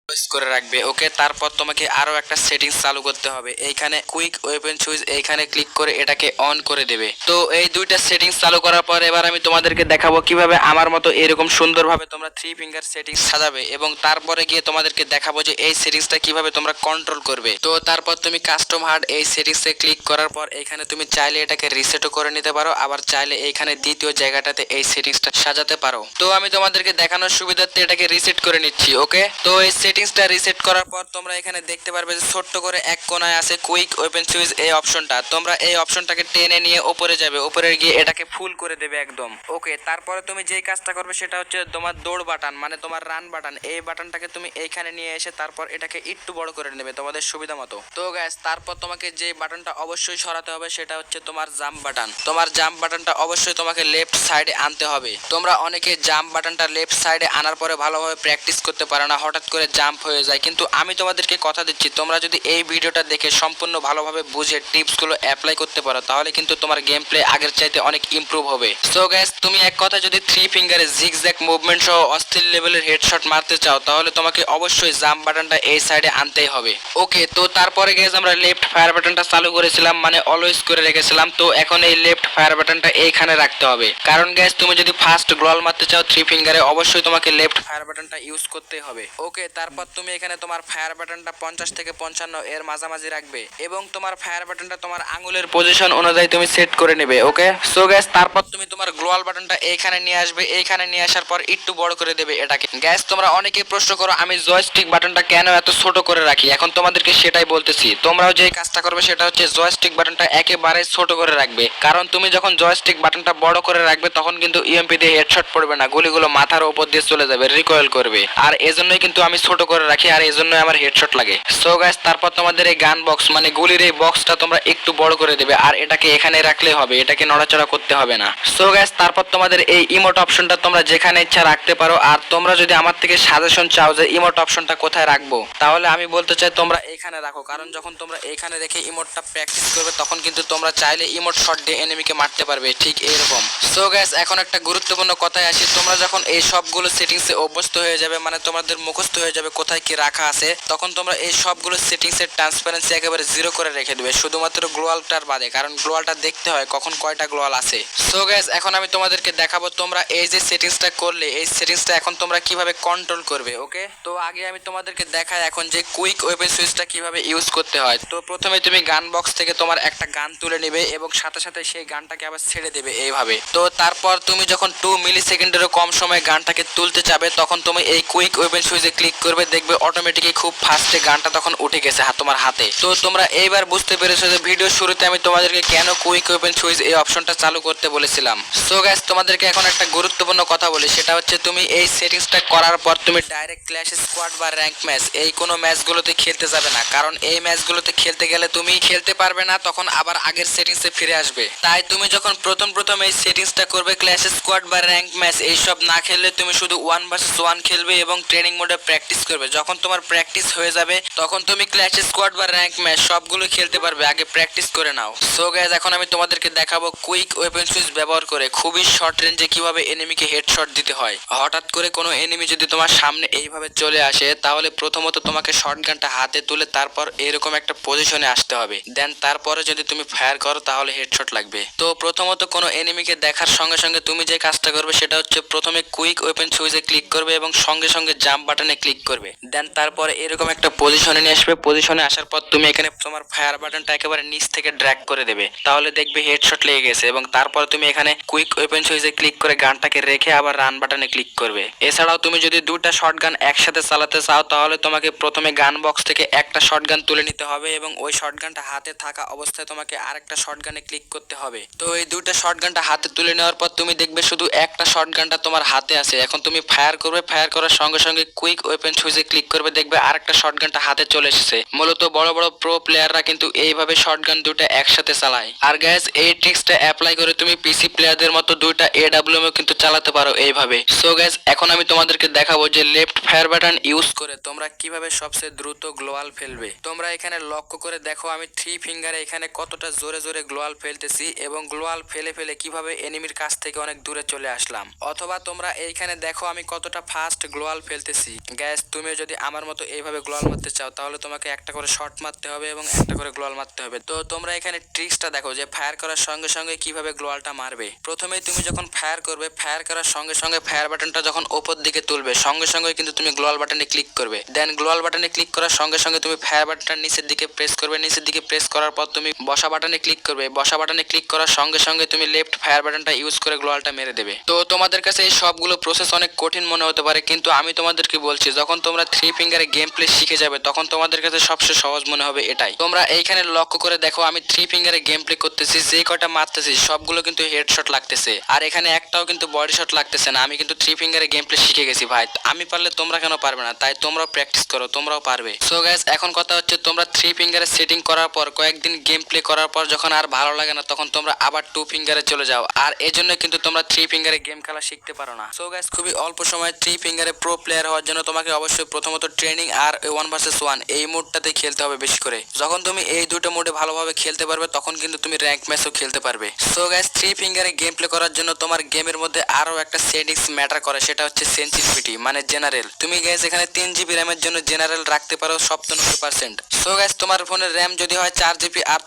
করে রাখবে। ওকে, তারপর তোমাকে আরো একটা সেটিংস চালু করতে হবে। এইখানে কুইক ওয়েপন সুইচ এইখানে ক্লিক করে এটাকে অন করে দেবে। তো এই দুইটা সেটিংস চালু করার পর এবার আমি তোমাদেরকে দেখাবো কিভাবে আমার মতো এরকম সুন্দরভাবে তোমরা থ্রি ফিঙ্গার সেটিংস সাজাবে, এবং তারপরে গিয়ে তোমাদেরকে দেখাবো যে এই সেটিংসটা কিভাবে তোমরা কন্ট্রোল করবে। তো তারপর তুমি কাস্টম হার্ড এই সেটিংসে ক্লিক করার পর এখানে তুমি চাইলে এটাকে রিসেটও করে নিতে পারো, আবার চাইলে এইখানে দ্বিতীয় জায়গাটাতে এই সেটিংসটা সাজাতে পারো। তো আমি তোমাদেরকে দেখানোর সুবিধার্থে এটাকে রিসেট করে নিচ্ছি। ওকে, তো এই সেটিংসটা রিসেট করার পর তোমরা এখানে দেখতে পারবে যে ছোট্ট করে এক কোনায় আছে কুইক ওপেন সুইচ এই অপশনটা। তোমরা এই অপশনটাকে টেনে নিয়ে উপরে যাবে, উপরে গিয়ে এটাকে ফুল করে দেবে একদম। ওকে, তারপরে তুমি যেই কাজটা করবে সেটা হচ্ছে তোমার দৌড় বাটন মানে তোমার রান বাটন, এই বাটনটাকে তুমি এইখানে নিয়ে এসে তারপর এটাকে একটু বড় করে নেবে তোমাদের সুবিধা মতো। তো গাইস, তারপর তোমাকে যে বাটনটা অবশ্যই সরাতে হবে সেটা হচ্ছে তোমার জাম্প বাটন। তোমার জাম্প বাটনটা অবশ্যই তোমাকে লেফট সাইডে আনতে হবে। তোমরা অনেকে জাম্প বাটনটা লেফট সাইডে আনার পরে ভালোভাবে প্র্যাকটিস করতে পারো না, হঠাৎ করে জাম্প হয়ে যায়। কিন্তু আমি তোমাদেরকে কথা দিচ্ছি, তোমরা যদি এই ভিডিওটা দেখে সম্পূর্ণ ভালোভাবে বুঝে টিপসগুলো অ্যাপ্লাই করতে পারো তাহলে কিন্তু তোমার গেম প্লে আগের চাইতে অনেক ইমপ্রুভ হবে। সো গাইস, তুমি এক কথা যদি থ্রি ফিঙ্গারে জিগজ্যাগ মুভমেন্ট সহ অস্থির লেভেলের হেডশট মারতে চাও তাহলে তোমাকে অবশ্যই জাম্প বাটনটা এই সাইডে আনতেই হবে। ওকে, তো তারপরে গাইস আমরা লেফট ফায়ার বাটনটা চালু করেছিলাম মানে অলওয়েজ করে রেখেছিলাম। তো এখন এই লেফট ফায়ার বাটনটা এইখানে রাখতে হবে, কারণ গাইস তুমি যদি ফার্স্ট গ্লোয়াল মারতে চাও থ্রি ফিঙ্গারে অবশ্যই তোমাকে লেফট ফায়ার বাটনটা ইউজ করতেই হবে। ওকে, তারপর তুমি এখানে তোমার ফায়ার বাটনটা 50 থেকে 55 এর মাঝামাঝি রাখবে এবং তোমার ফায়ার বাটনটা তোমার আঙুলের পজিশন অনুযায়ী তুমি সেট করে নেবে। ওকে, সো গাইস, তারপর তুমি তোমার গ্লোয়াল বাটনটা এইখানে নিয়ে আসবে। এইখানে নিয়ে আসার পর একটু বড় করে দেবে এটাকে। গাইস, তোমরা অনেকেই প্রশ্ন করো আমি জয়স্টিক বাটনটা কেন এত ছোট করে রাখি, এখন তোমাদেরকে সেটাই বলতেছি। তোমরাও যে কাজটা করবে সেটা হচ্ছে জয়স্টিক বাটনটা একেবারে ছোট করে রাখবে, কারণ তুমি যখন জয়স্টিক বাটনটা বড় করে রাখবে তখন কিন্তু ইএমপি দিয়ে হেডশট পড়বে না, গুলিগুলো মাথার উপর দিয়ে চলে যাবে, রিকয়েল করবে। আর এজন্যই কিন্তু আমি ছোট করে রাখি, আর এজন্যই আমার হেডশট লাগে। সো গাইস, তারপর তোমাদের এই গান বক্স মানে গুলির এই বক্সটা তোমরা একটু বড় করে দেবে, আর এটাকে এখানে রাখলে হবে, এটাকে নড়াচড়া করতে হবে না। সো গাইস, তারপর তোমাদের এই ইমোট অপশনটা তোমরা যেখানে ইচ্ছা রাখতে পারো। আর তোমরা যদি আমার থেকে সাজেশন চাও যে ইমোট অপশনটা কোথায় রাখবো তাহলে আমি বলতে চাই তোমরা এইখানে রাখো, কারণ যখন তোমরা এইখানে রেখে ইমোটটা প্র্যাকটিস করবে তখন কিন্তু তোমরা চাইলে ইমোট শট দিয়ে এনিমিকে মারতে পারবে, ঠিক এইরকম। সো গাইস, এখন একটা গুরুত্বপূর্ণ কথায় আসি। তোমরা যখন এই সবগুলো সেটিংসে অভ্যস্ত হয়ে যাবে মানে তোমাদের মুখস্থ হয়ে যাবে কোথায় কি রাখা আছে, তখন তোমরা এই সবগুলো সেটিংসের ট্রান্সপারেন্সি একেবারে জিরো করে রেখে দেবে, শুধুমাত্র গ্লোয়ালটার বাদে, কারণ গ্লোয়ালটা দেখতে হয় কখন কয়টা গ্লোয়াল আছে। সো গাইস, এখন আমি তোমাদেরকে দেখাবো তোমরা এই যে সেটিংসটা করলে এই সেটিংসটা এখন তোমরা কিভাবে কন্ট্রোল করবে। ওকে, তো আগে আমি তোমাদেরকে দেখাই এখন যে কুইক ওয়েপন সুইচটা কিভাবে ইউজ করতে হয়। তো প্রথমে তুমি গান বক্স থেকে তোমার একটা গান তুলে নেবে এবং সাথে সাথে সেই গানটাকে আবার ছেড়ে দেবে এইভাবে। তো তারপর তুমি যখন 2 মিলি সেকেন্ডেরও কম সময় গানটাকে তুলতে যাবে তখন তুমি এই কুইক ওয়েপন সুইচে ক্লিক করবে, দেখবে অটোমেটিকলি খুব ফাস্টে গানটা তখন উঠে গেছে তোমার হাতে। তো তোমরা এইবার বুঝতে পেরেছো যে ভিডিও শুরুতে আমি তোমাদেরকে কেন কুইক ওয়েপন সুইচ এই অপশনটা চালু করতে বলেছিলাম। সো গাইস, তোমাদেরকে এখন একটা গুরুত্বপূর্ণ কথা বলি, সেটা হচ্ছে তুমি এই সেটিংসটা করার পর তুমি ডাইরেক্ট ক্ল্যাশ স্কোয়াড বা র্যাঙ্ক ম্যাচ এই কোনো ম্যাচগুলোতে খেলতে যাবে না, কারণ এই ম্যাচগুলোতে খেলতে গেলে তুমি খেলতে পারবে না, তখন আবার আগের সেটিংসে ফিরে আসবে। তাই তুমি যখন প্রথম এই সেটিংসটা করবে ক্ল্যাশ স্কোয়াড বা র্যাঙ্ক ম্যাচ এইসব না খেললে তুমি শুধু 1 ভার্সেস 1 খেলবে এবং ট্রেনিং মোডে প্র্যাকটিস করবে। যখন তোমার প্র্যাকটিস হয়ে যাবে তখন তুমি ক্ল্যাশ স্কোয়াড বা র্যাঙ্ক ম্যাচ সবগুলো খেলতে পারবে, আগে প্র্যাকটিস করে নাও। সো গাইস, এখন আমি তোমাদেরকে দেখাবো কুইক ওয়েপন সুইচ ব্যবহার করে খুবই শর্ট রেঞ্জে কিভাবে এনিমিকে হেডশট দিতে হয়। হঠাৎ করে কোনো এনিমি যদি তোমার সামনে এইভাবে চলে আসে তাহলে প্রথমত তোমাকে শটগানটা হাতে তুলে তারপর এরকম একটা পজিশনে আসতে হবে, দেন তারপরে যদি তুমি ফায়ার করো তাহলে হেডশট লাগবে। তো প্রথমত কোনো এনিমিকে দেখার সঙ্গে সঙ্গে তুমি যে কাজটা করবে সেটা হচ্ছে প্রথমে কুইক ওপেন সুইচে ক্লিক করবে এবং সঙ্গে সঙ্গে জাম্প বাটনে ক্লিক করবে, দেন তারপরে এরকম একটা পজিশনে নিয়ে আসবে। পজিশনে আসার পর তুমি এখানে তোমার ফায়ার বাটনটা একেবারে নিচ থেকে ড্র্যাগ করে দেবে, তাহলে দেখবে হেডশট লেগে গেছে। এবং তারপর তুমি এখানে কুইক ওপেন সুইচে ক্লিক করে গানটাকে রেখে আবার রান বাটনে ক্লিক করবে। এছাড়াও তুমি যদি দুটা শটগান একসাথে চালাতে চাও তাহলে তোমাকে প্রথমে গান বক্স থেকে একটা শটগান তুলে নিতে হবে এবং ওই শটগানটা হাতে থাকা অবস্থায় তোমাকে আরেকটা শটগানে ক্লিক করতে হবে। তো এই দুইটা শটগানটা হাতে তুলে নেওয়ার পর তুমি দেখবে শুধু একটা শটগানটা তোমার হাতে আছে। এখন তুমি ফায়ার করবে, ফায়ার করার সঙ্গে সঙ্গে কুইক ওয়েপন সুইচে ক্লিক করবে, দেখবে আরেকটা শটগানটা হাতে চলে এসেছে। মূলত বড় বড় প্রো প্লেয়াররা কিন্তু এইভাবে শটগান দুটো একসাথে চালায়। আর গাইস, এই ট্রিক্সটা অ্যাপ্লাই করে তুমি পিসি প্লেয়ারদের মতো দুইটা এডব্লিউএম কিন্তু চালাতে পারো এইভাবে। সো গাইস, এখন আমি তোমাদেরকে দেখাবো যে লেফট ফায়ার বাটন ইউজ করে তোমরা কিভাবে সবচেয়ে দ্রুত গ্লোয়াল ফেলবে। তোমরা এখানে লক্ষ্য করে দেখো আমি থ্রি ফিঙ্গারে এখানে কতটা জোরে জোরে গ্লোয়াল ফেলতেছি এবং গ্লোয়াল ফেলে ফেলে কিভাবে এনিমির কাছ থেকে অনেক দূরে চলে আসলাম। অথবা তোমরা এইখানে দেখো আমি কতটা ফাস্ট গ্লোয়াল ফেলতেছি। গাইস, তুমি যদি আমার মতো এইভাবে গ্লোয়াল মারতে চাও তাহলে তোমাকে একটা করে শট মারতে হবে এবং একটা করে গ্লোয়াল মারতে হবে। তো তোমরা এখানে ট্রিক্সটা দেখো যে ফায়ার করার সঙ্গে সঙ্গে কিভাবে গ্লোয়ালটা মারবে। প্রথমেই তুমি যখন ফায়ার করবে, ফায়ার করার সঙ্গে সঙ্গে ফায়ার বাটনটা যখন ওপর দিকে তুলবে সঙ্গে সঙ্গে কিন্তু তুমি গ্লোয়াল বাটনে ক্লিক করবে। দেন গ্লোয়াল বাটনে ক্লিক করার সঙ্গে সঙ্গে তুমি ফায়ার বাটনটা নিচের দিকে প্রেস করবে। নিচের দিকে প্রেস করার পর তুমি বসা বাটনে ক্লিক করবে। বসা বাটনে ক্লিক করার সঙ্গে সঙ্গে তুমি লেফট ফায়ার বাটনটা ইউজ করে গ্লোয়ালটা মেরে দেবে। তো তোমাদের কাছে এই সবগুলো প্রসেস অনেক কঠিন মনে হতে পারে, কিন্তু আমি তোমাদেরকে বলছি যখন তোমরা 3 ফিঙ্গারে গেম প্লে শিখে যাবে তখন তোমাদের কাছে সবচেয়ে সহজ মনে হবে এটাই। তোমরা এইখানে লক্ষ্য করে দেখো আমি 3 ফিঙ্গারে গেম প্লে করতেছি, যেই কয়টা মারতেছি সবগুলো কিন্তু হেডশট লাগতেছে, আর এখানে একটাও কিন্তু বডি শট লাগতেছে না। আমি কিন্তু 3 ফিঙ্গারে গেম প্লে শিখে গেছি ভাই। আমি পারলে তোমরা কেন পারবে না? তাই তোমরাও প্র্যাকটিস করো, তোমরাও পারবে। সো গাইস, এখন কথা হচ্ছে তোমরা 3 ফিঙ্গারে সেটিং করার পর কয়েকদিন গেম প্লে করার পর যখন আর ভালো লাগে না তখন তোমরা আবার 2 ফিঙ্গারে চলে যাও, আর এজন্য কিন্তু তোমরা 3 ফিঙ্গারে গেম খেলা শিখতে পারো না। সো গাইস, খুবই অল্প সময় 3 ফিঙ্গারে প্রো প্লেয়ার হওয়ার জন্য তোমাকে অবশ্যই প্রথমত ট্রেনিং আর 1 ভার্সেস 1 এই মোডটাতে খেলতে হবে বেশি করে। যখন তুমি এই দুটো মোডে ভালোভাবে খেলতে পারবে তখন কিন্তু তুমি র্যাঙ্ক ম্যাচও খেলতে পারবে। সো গাইস, 3 ফিঙ্গারে গেম প্লে করার জন্য তোমার গেমের মধ্যে আরো একটা সেটিংস ম্যাটার করে, সেটা হচ্ছে সেনসিটিভিটি মানে জেনারেল। তুমি গাইস এখানে 3 জিবি র্যামের জন্য জেনারেল রাখতে পারো 97%। সো গাইস, তোমার ফোনের র্যাম যদি হয় 4 জিবি আর